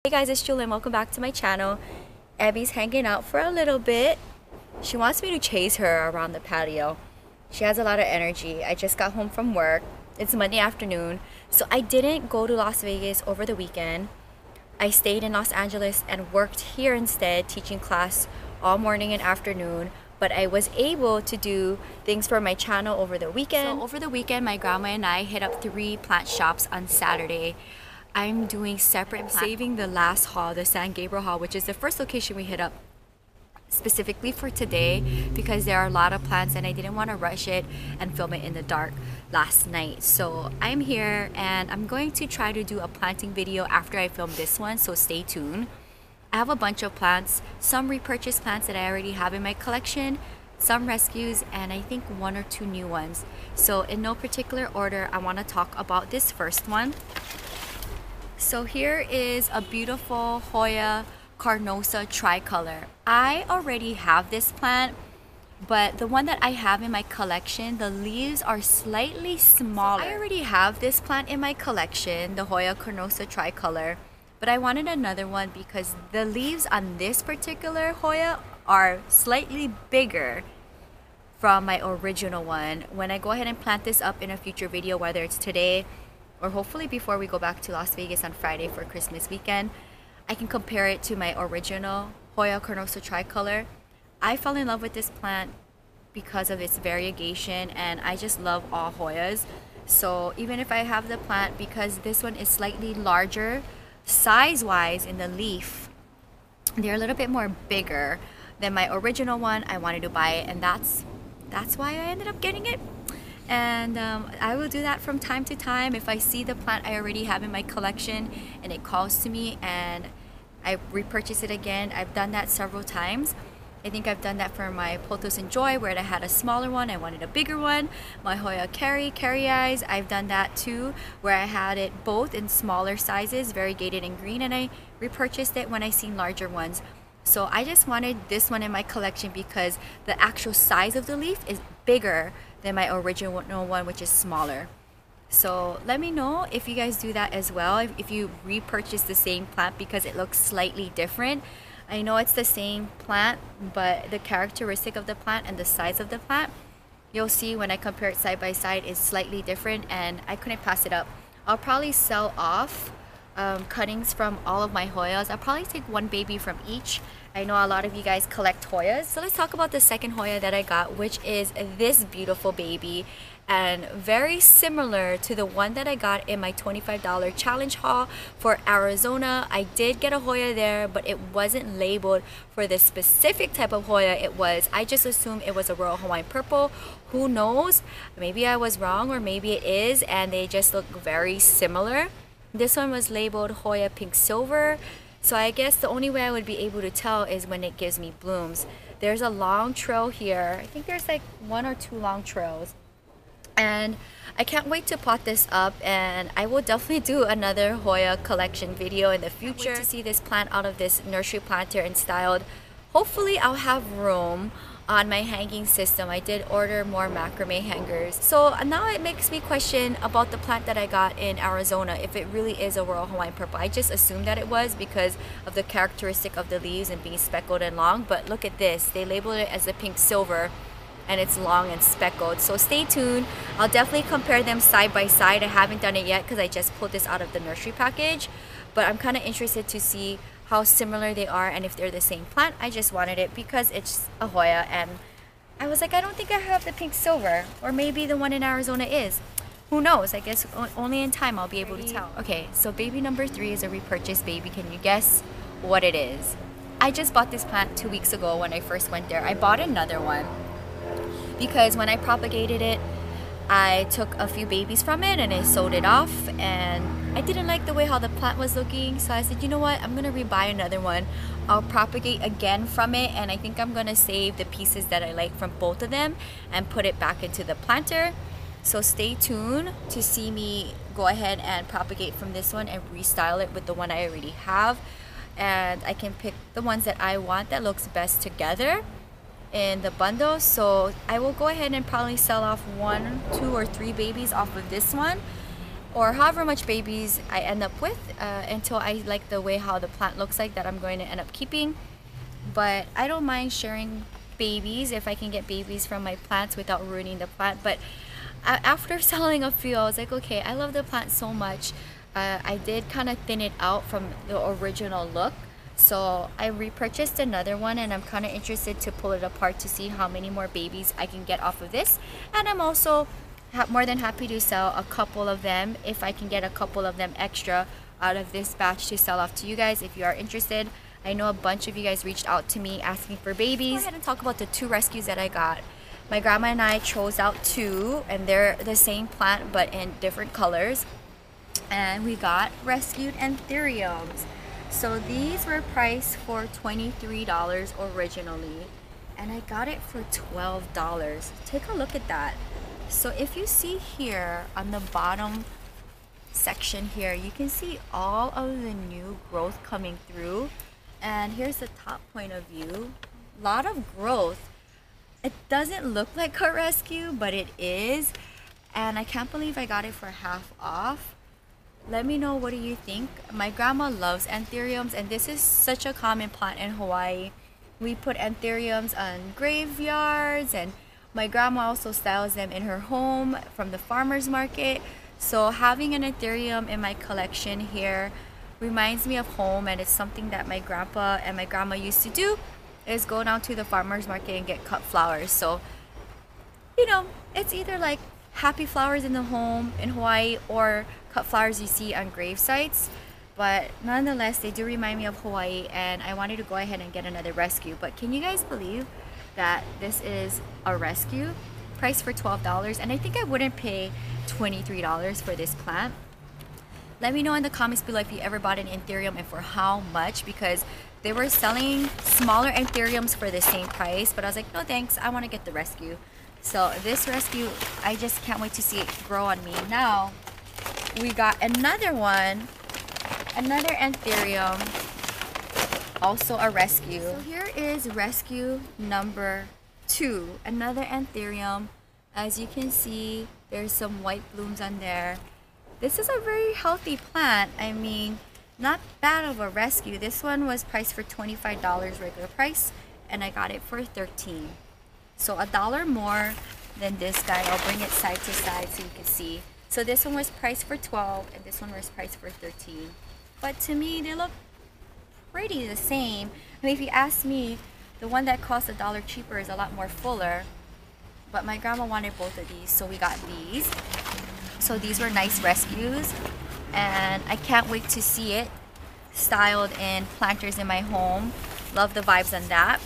Hey guys, it's Jewelyn. Welcome back to my channel. Abby's hanging out for a little bit. She wants me to chase her around the patio. She has a lot of energy. I just got home from work. It's Monday afternoon, so I didn't go to Las Vegas over the weekend. I stayed in Los Angeles and worked here instead, teaching class all morning and afternoon. But I was able to do things for my channel over the weekend. So over the weekend, my grandma and I hit up 3 plant shops on Saturday. I'm doing separate. I'm saving the last haul, the San Gabriel haul, which is the first location we hit up specifically for today because there are a lot of plants and I didn't want to rush it and film it in the dark last night. So I'm here and I'm going to try to do a planting video after I film this one, so stay tuned. I have a bunch of plants, some repurchased plants that I already have in my collection, some rescues, and I think 1 or 2 new ones. So in no particular order, I want to talk about this first one. So here is a beautiful Hoya carnosa tricolor. I already have this plant, but the one that I have in my collection, the leaves are slightly smaller. So I already have this plant in my collection, the Hoya carnosa tricolor, but I wanted another one because the leaves on this particular Hoya are slightly bigger from my original one. When I go ahead and plant this up in a future video, whether it's today or hopefully before we go back to Las Vegas on Friday for Christmas weekend, I can compare it to my original Hoya carnosa tricolor. I fell in love with this plant because of its variegation, and I just love all Hoyas. So even if I have the plant, because this one is slightly larger size-wise in the leaf, they're a little bit more bigger than my original one. I wanted to buy it, and that's why I ended up getting it. And I will do that from time to time. If I see the plant I already have in my collection and it calls to me and I repurchase it again, I've done that several times. I think I've done that for my Pothos and Joy, where I had a smaller one, I wanted a bigger one. My Hoya Carry Eyes, I've done that too, where I had it both in smaller sizes, variegated and green, and I repurchased it when I seen larger ones. So I just wanted this one in my collection because the actual size of the leaf is bigger than my original one, which is smaller. So let me know if you guys do that as well, if you repurchase the same plant because it looks slightly different. I know it's the same plant, but the characteristic of the plant and the size of the plant, you'll see when I compare it side by side, is slightly different, and I couldn't pass it up. I'll probably sell off cuttings from all of my Hoyas. I'll probably take 1 baby from each. I know a lot of you guys collect Hoyas. So let's talk about the second Hoya that I got, which is this beautiful baby, and very similar to the one that I got in my $25 challenge haul for Arizona. I did get a Hoya there, but it wasn't labeled for the specific type of Hoya it was. I just assumed it was a Royal Hawaiian Purple. Who knows? Maybe I was wrong, or maybe it is, and they just look very similar. This one was labeled Hoya Pink Silver. So I guess the only way I would be able to tell is when it gives me blooms. There's a long trail here. I think there's like 1 or 2 long trails. And I can't wait to pot this up, and I will definitely do another Hoya collection video in the future. Can't wait to see this plant out of this nursery planter and styled. Hopefully I'll have room on my hanging system. I did order more macrame hangers. So now it makes me question about the plant that I got in Arizona, if it really is a Royal Hawaiian Purple. I just assumed that it was because of the characteristic of the leaves and being speckled and long, but look at this. They labeled it as a pink silver, and it's long and speckled. So stay tuned. I'll definitely compare them side by side. I haven't done it yet because I just pulled this out of the nursery package, but I'm kind of interested to see how similar they are and if they're the same plant. I just wanted it because it's a Hoya, and I was like, I don't think I have the pink silver, or maybe the one in Arizona is. Who knows? I guess only in time I'll be able to tell. Okay, so baby number 3 is a repurchased baby. Can you guess what it is? I just bought this plant 2 weeks ago when I first went there. I bought another one because when I propagated it, I took a few babies from it and I sold it off, and I didn't like the way how the plant was looking, so I said, you know what, I'm gonna rebuy another one. I'll propagate again from it, and I think I'm gonna save the pieces that I like from both of them and put it back into the planter. So stay tuned to see me go ahead and propagate from this one and restyle it with the one I already have, and I can pick the ones that I want that looks best together in the bundle. So I will go ahead and probably sell off 1, 2, or 3 babies off of this one, or however much babies I end up with until I like the way how the plant looks like that I'm going to end up keeping. But I don't mind sharing babies if I can get babies from my plants without ruining the plant. But after selling a few, I was like, okay, I love the plant so much. I did kind of thin it out from the original look. So I repurchased another one, and I'm kind of interested to pull it apart to see how many more babies I can get off of this. And I'm also more than happy to sell a couple of them if I can get a couple of them extra out of this batch to sell off to you guys if you are interested. I know a bunch of you guys reached out to me asking for babies. Go ahead and talk about the 2 rescues that I got. My grandma and I chose out 2, and they're the same plant but in different colors. And we got rescued anthuriums. So these were priced for $23 originally, and I got it for $12. Take a look at that. So if you see here on the bottom section here, you can see all of the new growth coming through. And here's the top point of view. A lot of growth. It doesn't look like a rescue, but it is. And I can't believe I got it for half off. Let me know, what do you think? My grandma loves anthuriums, and this is such a common plant in Hawaii. We put anthuriums on graveyards, and my grandma also styles them in her home from the farmer's market. So having an anthurium in my collection here reminds me of home, and it's something that my grandpa and my grandma used to do, is go down to the farmer's market and get cut flowers. So, you know, it's either like happy flowers in the home in Hawaii or cut flowers you see on grave sites. But nonetheless, they do remind me of Hawaii, and I wanted to go ahead and get another rescue. But can you guys believe that this is a rescue price for $12? And I think I wouldn't pay $23 for this plant. Let me know in the comments below if you ever bought an anthurium and for how much, because they were selling smaller anthuriums for the same price, but I was like, no thanks, I want to get the rescue. So this rescue, I just can't wait to see it grow on me. Now we got another one, another anthurium, also a rescue. So here is rescue number 2, another anthurium. As you can see, there's some white blooms on there. This is a very healthy plant. I mean, not bad of a rescue. This one was priced for $25 regular price, and I got it for $13. So $1 more than this guy. I'll bring it side to side so you can see. So this one was priced for $12, and this one was priced for $13. But to me, they look pretty the same. I mean, if you ask me, the one that costs $1 cheaper is a lot more fuller. But my grandma wanted both of these, so we got these. So these were nice rescues, and I can't wait to see it styled in planters in my home. Love the vibes on that.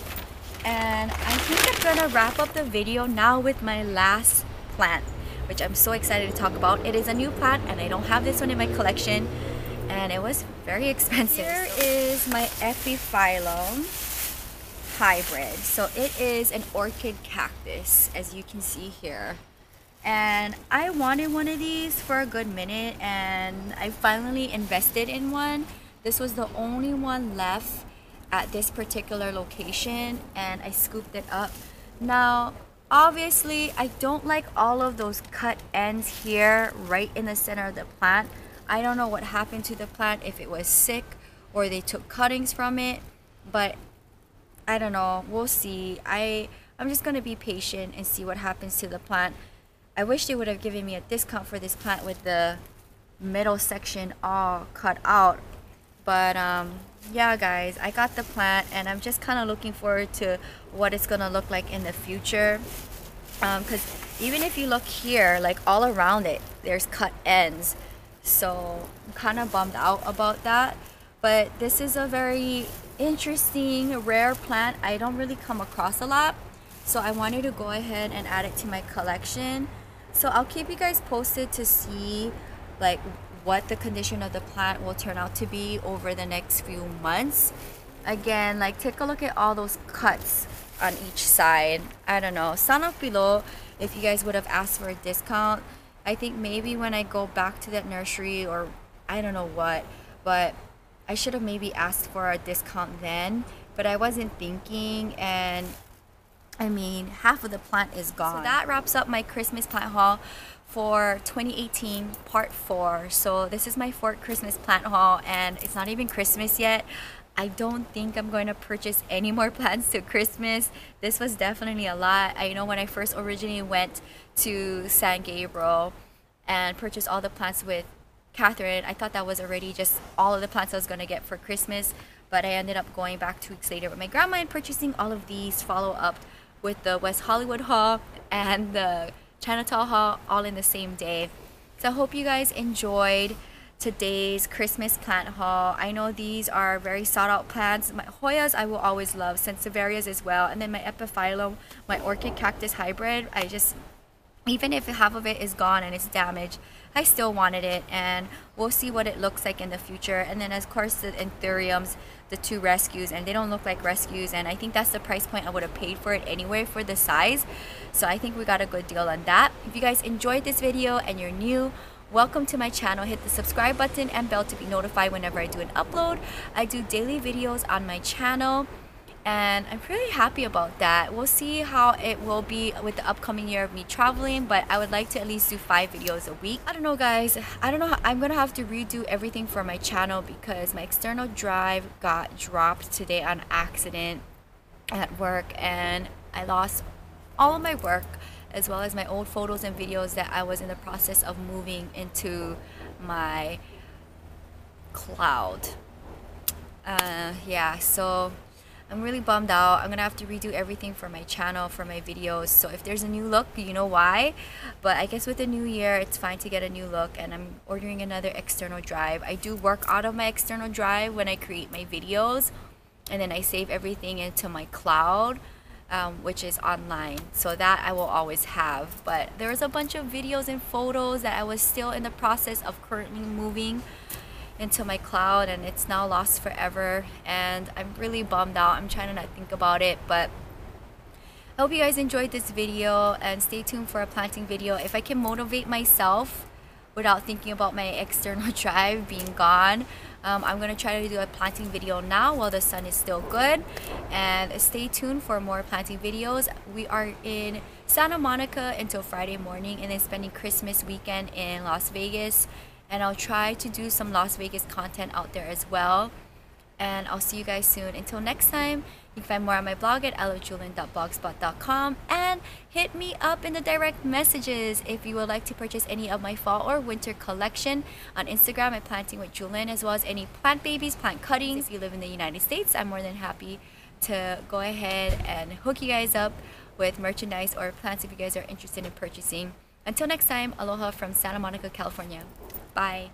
And I think I'm gonna wrap up the video now with my last plant, which I'm so excited to talk about. It is a new plant, and I don't have this one in my collection, and it was very expensive. Here is my epiphyllum hybrid. So it is an orchid cactus, as you can see here. And I wanted one of these for a good minute, and I finally invested in one. This was the only one left at this particular location, and I scooped it up. Now, obviously, I don't like all of those cut ends here right in the center of the plant. I don't know what happened to the plant, if it was sick or they took cuttings from it, but I don't know. We'll see. I'm just gonna be patient and see what happens to the plant. I wish they would have given me a discount for this plant with the middle section all cut out. But yeah guys, I got the plant, and I'm just kind of looking forward to what it's gonna look like in the future. Because even if you look here, like all around it, there's cut ends. So I'm kind of bummed out about that. But this is a very interesting, rare plant I don't really come across a lot. So I wanted to go ahead and add it to my collection. So I'll keep you guys posted to see like what the condition of the plant will turn out to be over the next few months. Again, like take a look at all those cuts on each side. I don't know. Sound up below if you guys would have asked for a discount. I think maybe when I go back to that nursery, or I don't know what, but I should have maybe asked for a discount then, but I wasn't thinking, and I mean, half of the plant is gone. So that wraps up my Christmas plant haul for 2018 part 4. So this is my 4th Christmas plant haul, and it's not even Christmas yet. I don't think I'm going to purchase any more plants to Christmas. This was definitely a lot. I know when I first originally went to San Gabriel and purchased all the plants with Catherine, I thought that was already just all of the plants I was going to get for Christmas, but I ended up going back 2 weeks later with my grandma and purchasing all of these, follow up with the West Hollywood haul and the Chinatown haul all in the same day. So I hope you guys enjoyed today's Christmas plant haul. I know these are very sought out plants. My Hoyas I will always love, Sansevierias as well, and then my Epiphyllum, my Orchid Cactus hybrid, I just, even if half of it is gone and it's damaged, I still wanted it, and we'll see what it looks like in the future. And then of course the Anthuriums, the 2 rescues, and they don't look like rescues, and I think that's the price point I would have paid for it anyway for the size. So I think we got a good deal on that. If you guys enjoyed this video and you're new, welcome to my channel. Hit the subscribe button and bell to be notified whenever I do an upload. I do daily videos on my channel, and I'm really happy about that. We'll see how it will be with the upcoming year of me traveling, but I would like to at least do 5 videos a week. I don't know guys, I don't know how, I'm gonna have to redo everything for my channel because my external drive got dropped today on accident at work, and I lost all of my work as well as my old photos and videos that I was in the process of moving into my cloud. Yeah, so I'm really bummed out. I'm gonna have to redo everything for my channel, for my videos. So if there's a new look, you know why. But I guess with the new year, it's fine to get a new look, and I'm ordering another external drive. I do work out of my external drive when I create my videos, and then I save everything into my cloud, which is online, so that I will always have. But there's a bunch of videos and photos that I was still in the process of currently moving into my cloud, and it's now lost forever, and I'm really bummed out. I'm trying to not think about it, but I hope you guys enjoyed this video, and stay tuned for a planting video. If I can motivate myself without thinking about my external drive being gone, I'm gonna try to do a planting video now while the sun is still good, and stay tuned for more planting videos. We are in Santa Monica until Friday morning, and then spending Christmas weekend in Las Vegas, and I'll try to do some Las Vegas content out there as well. And I'll see you guys soon. Until next time, you can find more on my blog at ilovejewelyn.blogspot.com, and hit me up in the direct messages if you would like to purchase any of my fall or winter collection. On Instagram at Planting with Jewelyn, as well as any plant babies, plant cuttings. If you live in the United States, I'm more than happy to go ahead and hook you guys up with merchandise or plants if you guys are interested in purchasing. Until next time, aloha from Santa Monica, California. Bye.